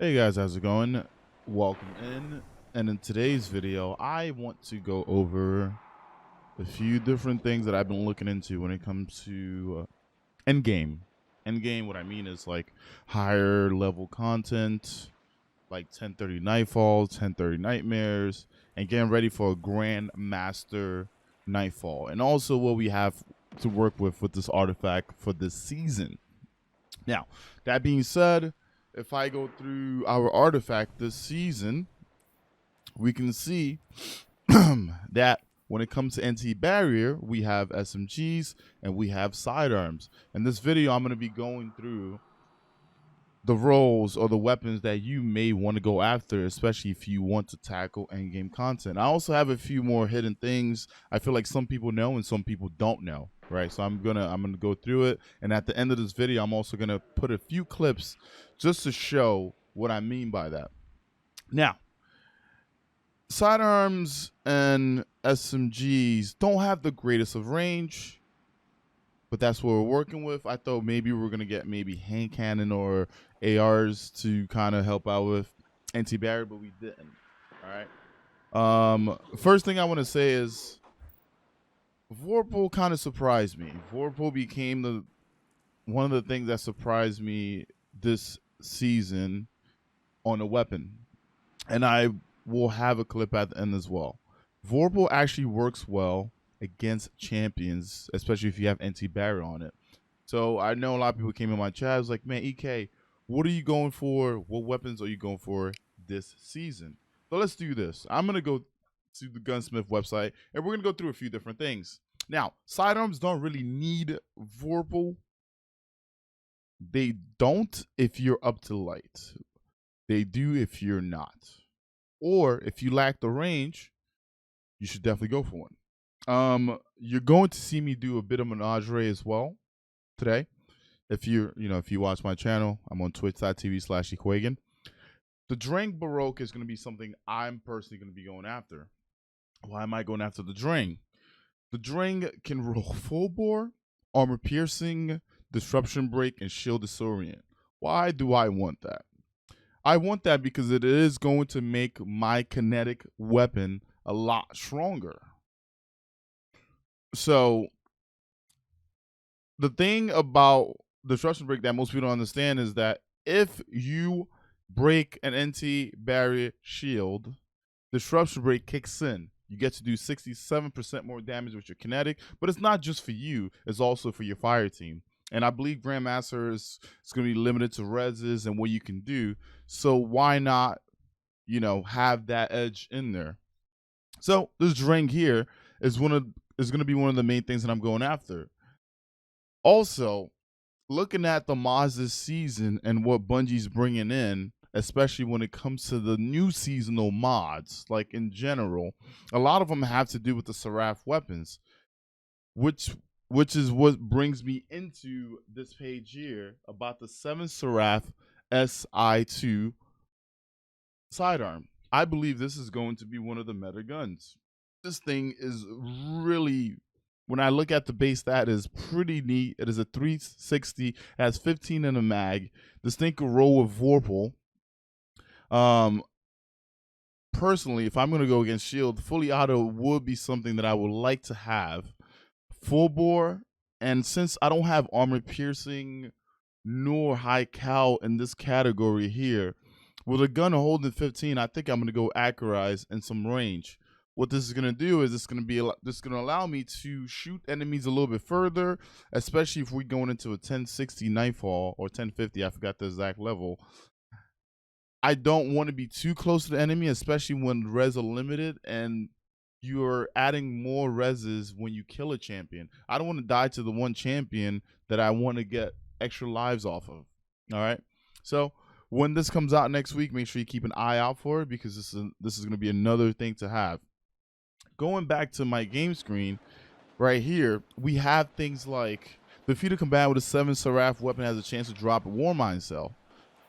Hey guys, how's it going? Welcome in. And in today's video, I want to go over a few different things that I've been looking into when it comes to endgame. Endgame, what I mean is like higher level content, like 1030 Nightfall, 1030 Nightmares, and getting ready for a Grandmaster Nightfall. And also what we have to work with this artifact for this season. Now, that being said, if I go through our artifact this season, we can see that when it comes to anti-barrier, we have SMGs and we have sidearms. In this video, I'm going to be going through the roles or the weapons that you may want to go after, especially if you want to tackle endgame content. I also have a few more hidden things I feel like some people know and some people don't know, right? So I'm gonna go through it, and at the end of this video, I'm also gonna put a few clips just to show what I mean by that. Now, sidearms and SMGs don't have the greatest of range, but that's what we're working with. I thought maybe we're gonna get maybe hand cannon or ARs to kind of help out with anti-barrier, but we didn't. All right. First thing I want to say is Vorpal kind of surprised me. Vorpal became the one of the things that surprised me this season on a weapon, and I will have a clip at the end as well. Vorpal actually works well against champions, especially if you have anti-barrier on it. So I know a lot of people came in my chat. I was like, man, EK, what are you going for? What weapons are you going for this season? So let's do this. I'm going to go to the Gunsmith website, and we're going to go through a few different things. Now, sidearms don't really need Vorpal. They don't if you're up to light. They do if you're not. Or if you lack the range, you should definitely go for one. You're going to see me do a bit of menagerie as well today. If you watch my channel, I'm on twitch.tv/Ekuegan. The Drang Baroque is going to be something I'm personally going to be going after. Why am I going after the Drang? The Drang can roll full bore, armor piercing, disruption break, and shield disorient. Why do I want that? I want that because it is going to make my kinetic weapon a lot stronger. So the thing about disruption break that most people don't understand is that if you break an anti-barrier shield, disruption break kicks in. You get to do 67% more damage with your kinetic, but it's not just for you, it's also for your fire team. And I believe Grandmaster is going to be limited to reses and what you can do. So why not, have that edge in there? So this Drang here is going to be one of the main things that I'm going after. Also, looking at the mods this season and what Bungie's bringing in, especially when it comes to the new seasonal mods, like in general, a lot of them have to do with the Seraph weapons, which is what brings me into this page here about the 7 Seraph SI2 sidearm. I believe this is going to be one of the meta guns. This thing is really, when I look at the base stat, is pretty neat. It is a 360, has 15 in a mag. This thing can roll with Vorpal. Personally, if I'm going to go against Shield, fully auto would be something that I would like to have. Full bore, and since I don't have armor piercing nor high cal in this category here, with a gun holding 15, I think I'm going to go accurize in some range. What this is going to do is this is going to allow me to shoot enemies a little bit further, especially if we're going into a 1060 Nightfall or 1050. I forgot the exact level. I don't want to be too close to the enemy, especially when res are limited and you're adding more reses when you kill a champion. I don't want to die to the one champion that I want to get extra lives off of. All right. So when this comes out next week, make sure you keep an eye out for it because this is going to be another thing to have. Going back to my game screen right here, we have things like defeat a combatant with a 7 Seraph weapon has a chance to drop a Warmind cell.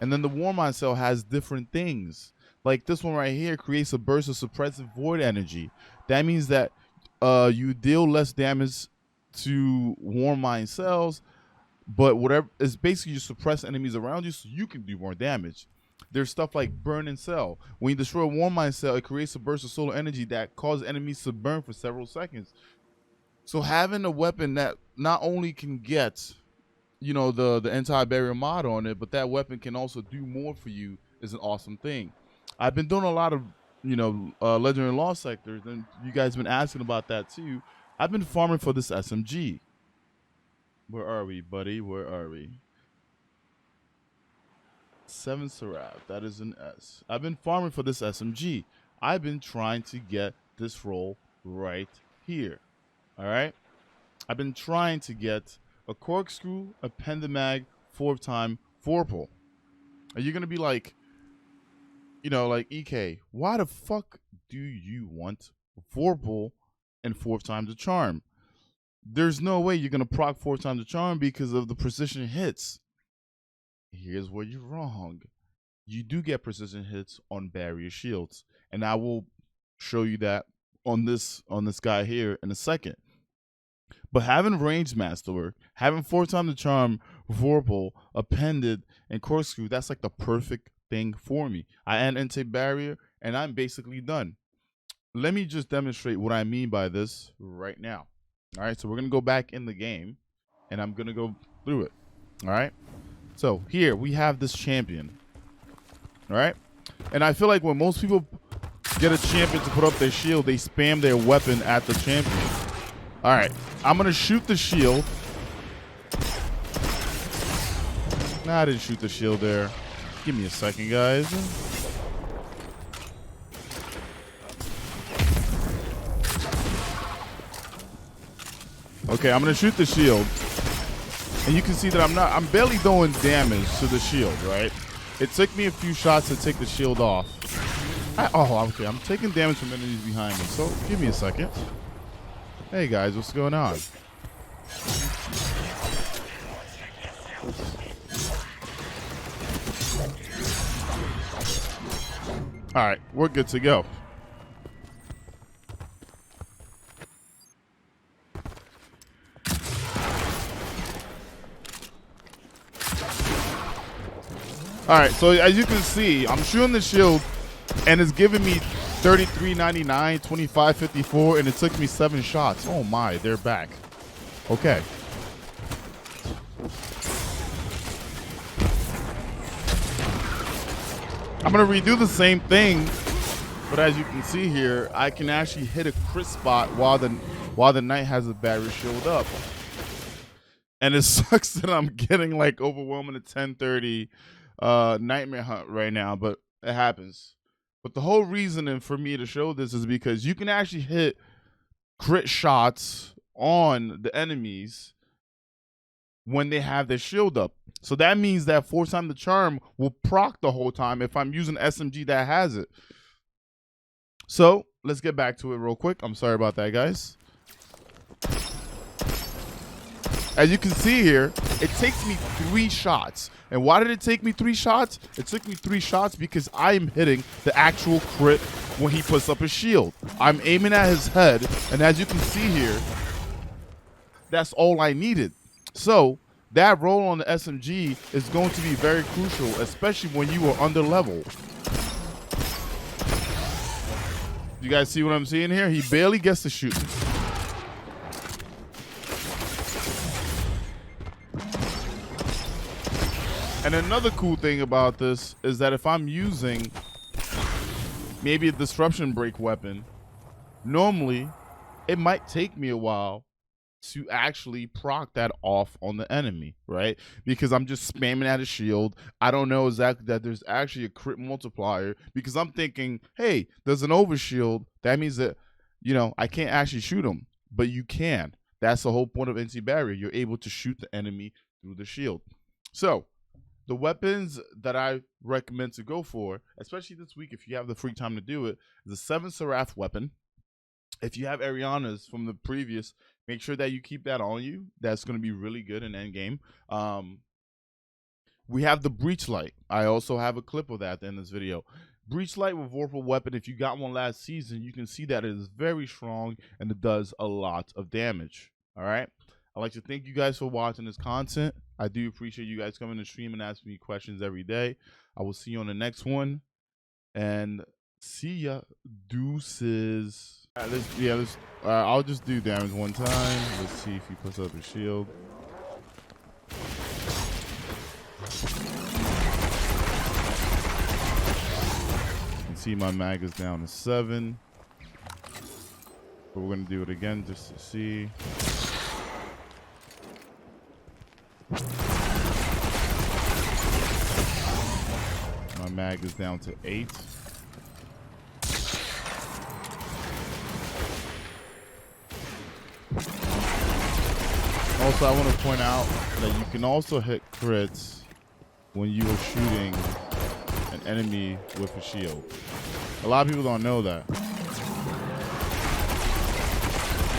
And then the Warmind cell has different things. Like this one right here creates a burst of suppressive void energy. That means that you deal less damage to Warmind cells, but whatever is basically you suppress enemies around you so you can do more damage. There's stuff like burn and cell. When you destroy one mind cell, it creates a burst of solar energy that causes enemies to burn for several seconds. So having a weapon that not only can get, the anti-barrier mod on it, but that weapon can also do more for you is an awesome thing. I've been doing a lot of, legendary law sectors, and you guys been asking about that too. I've been farming for this SMG. Where are we, buddy? Where are we? 7 Seraph. That is an S. I've been farming for this SMG. I've been trying to get this roll right here. All right? I've been trying to get a corkscrew, a pendamag, 4-time Vorpal. Are you going to be like, like EK, why the fuck do you want Vorpal and 4 times the charm? There's no way you're going to proc 4 times the charm because of the precision hits. Here's where you're wrong. You do get precision hits on barrier shields, and I will show you that on this guy here in a second. But having ranged masterwork, having 4 times the charm, Vorpal, appended, and corkscrew, that's like the perfect thing for me. I add anti-barrier, and I'm basically done. Let me just demonstrate what I mean by this right now. All right, so we're gonna go back in the game, and I'm gonna go through it. All right, so here we have this champion. All right, and I feel like when most people get a champion to put up their shield, they spam their weapon at the champion. All right, I'm gonna shoot the shield. Nah, I didn't shoot the shield there. Give me a second, guys. Okay, I'm gonna shoot the shield, and you can see that I'm barely doing damage to the shield, right? It took me a few shots to take the shield off. Okay, I'm taking damage from enemies behind me, so give me a second. Hey guys, what's going on? All right, we're good to go. All right, so as you can see, I'm shooting the shield, and it's giving me 33.99, 25.54, and it took me 7 shots. Oh my, they're back. Okay. I'm gonna redo the same thing, but as you can see here, I can actually hit a crit spot while the knight has a barrier shield up. And it sucks that I'm getting like overwhelming at 10:30 nightmare hunt right now, but it happens. But the whole reason for me to show this is because you can actually hit crit shots on the enemies when they have their shield up. So that means that 4 times the charm will proc the whole time if I'm using SMG that has it. So let's get back to it real quick. I'm sorry about that, guys. As you can see here, it takes me 3 shots. And why did it take me 3 shots? It took me 3 shots because I am hitting the actual crit when he puts up his shield. I'm aiming at his head, and as you can see here, that's all I needed. So that roll on the SMG is going to be very crucial, especially when you are under level. You guys see what I'm seeing here? He barely gets to shoot. And another cool thing about this is that if I'm using maybe a disruption break weapon, normally it might take me a while to actually proc that off on the enemy, right? Because I'm just spamming at a shield. I don't know exactly that there's actually a crit multiplier because I'm thinking, hey, there's an overshield. That means that, I can't actually shoot him, but you can. That's the whole point of anti-barrier. You're able to shoot the enemy through the shield. So the weapons that I recommend to go for, especially this week if you have the free time to do it, is a 7 Seraph weapon. If you have Ariana's from the previous, make sure that you keep that on you. That's going to be really good in endgame. We have the Breach Light. I also have a clip of that at the end of this video. Breach Light with Vorpal weapon, if you got one last season, you can see that it is very strong and it does a lot of damage. All right? I'd like to thank you guys for watching this content. I do appreciate you guys coming to stream and asking me questions every day. I will see you on the next one. And see ya. Deuces. I'll just do damage one time. Let's see if he puts up a shield. You can see my mag is down to 7. But we're gonna do it again just to see. My mag is down to 8. Also, I want to point out that you can also hit crits when you are shooting an enemy with a shield. A lot of people don't know that.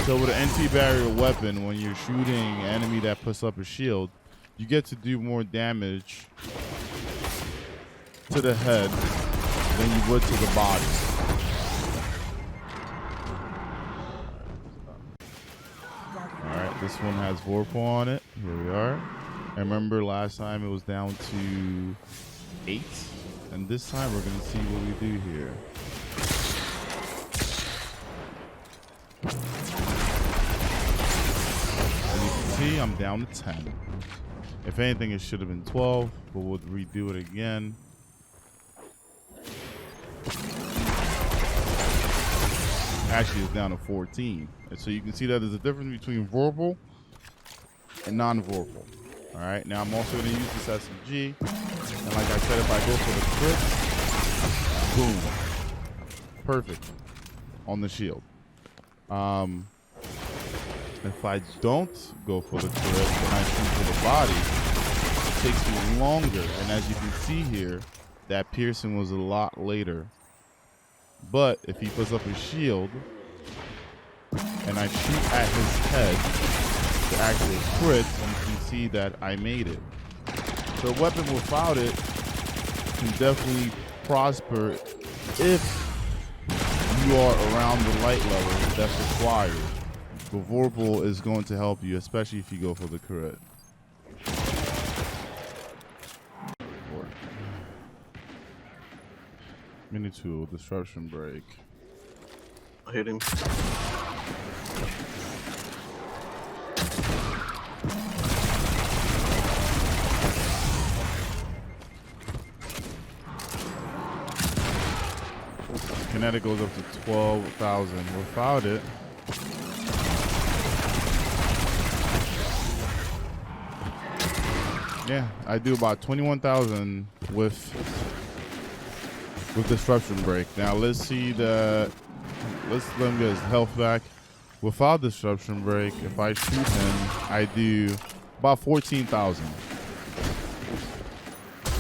So with an anti-barrier weapon, when you're shooting an enemy that puts up a shield, you get to do more damage to the head than you would to the body. Alright, this one has Vorpal on it. Here we are. I remember last time it was down to 8. And this time we're going to see what we do here. As you can see, I'm down to 10. If anything, it should have been 12, but we'll redo it again. Actually, it's down to 14. And so you can see that there's a difference between Vorpal and non-Vorpal. All right, now I'm also going to use this SMG. And like I said, if I go for the crit, boom. Perfect on the shield. If I don't go for the crit and I shoot for the body, it takes me longer. And as you can see here, that piercing was a lot later. But if he puts up his shield and I shoot at his head to actually crit, you can see that I made it. So a weapon without it can definitely prosper if you are around the light level that's required. But Vorpal is going to help you, especially if you go for the crit. Mini tool, disruption break. I hit him. Kinetic goes up to 12,000. Without it, yeah, I do about 21,000 with disruption break. Now let's see let him get his health back. Without disruption break, if I shoot him, I do about 14,000.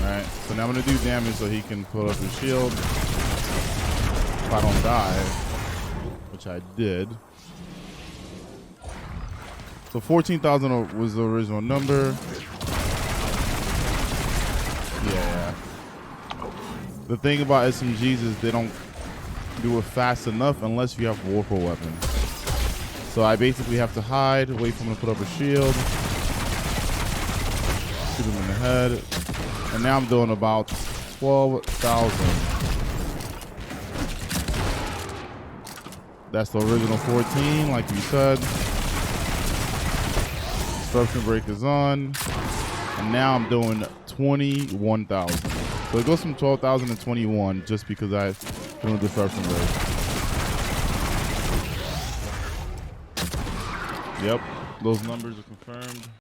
Alright, so now I'm gonna do damage so he can put up his shield. If I don't die, which I did. So 14,000 was the original number. Yeah. The thing about SMGs is they don't do it fast enough unless you have Vorpal weapons. So I basically have to hide, wait for him to put up a shield, shoot him in the head, and now I'm doing about 12,000. That's the original 14, like you said. Disruption break is on, and now I'm doing 21,000. So it goes from 12,000 to 21 just because I doing a disruption break. Yep, those numbers are confirmed.